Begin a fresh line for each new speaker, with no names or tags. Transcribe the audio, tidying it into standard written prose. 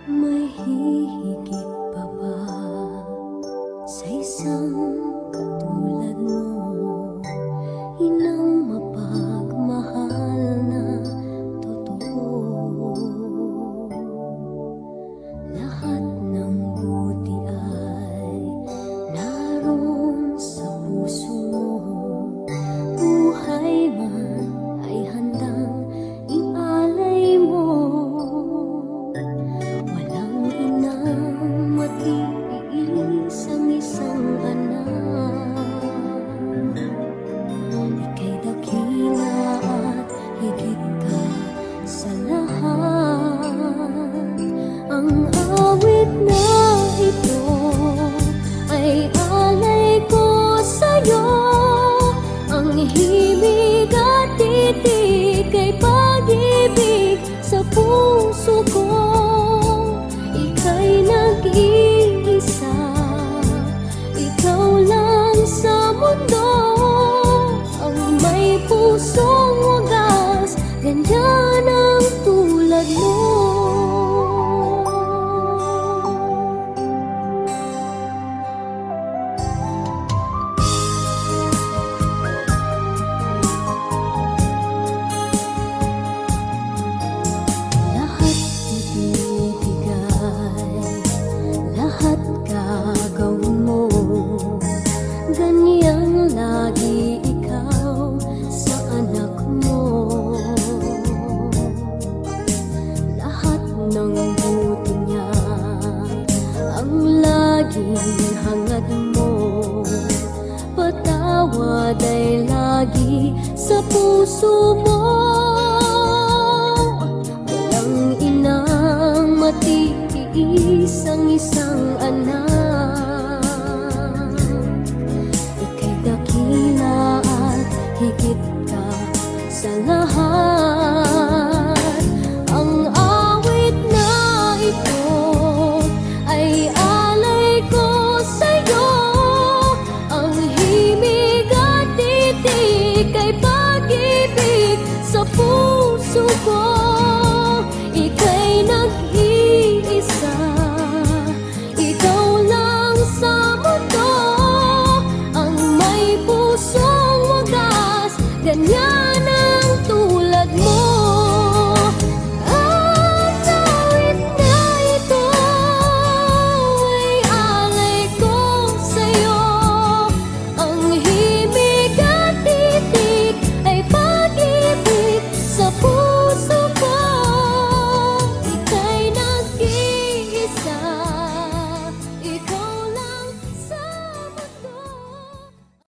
May hihigit pa ba sa isang katulad mo? Inang mapagmahal na totoo. Lahat ng buti ay naroon sa puso mo. Buhay man ay handang ialay mo. Walang inang matiis ang isang anak. Ika'y dakila at higit ka sa lahat. Ang awit na ito ay alay ko sa'yo. Ang himig at titig ay pag-ibig sa puso ko. Ika'y nag-iisa, ikaw lang sa mundo. Ang may pusong wagas, ganyan ang tulad mo. Lahat ibibigay, lahat gagawin mo. Ganyang lagi ikaw sa anak mo. Lahat ng buti niya ang laging hangad mo. Patawad ay lagi sa puso mo. Walang inang matiis ang isang anak. Ika'y dakila at higit ka sa lahat. Ang awit na ito ay alay ko sa'yo. Ang himig at titig ay pag-ibig sa puso ko. Ika'y nag-iisa, ikaw lang sa mundo. Ang may pusong wagas, ganyan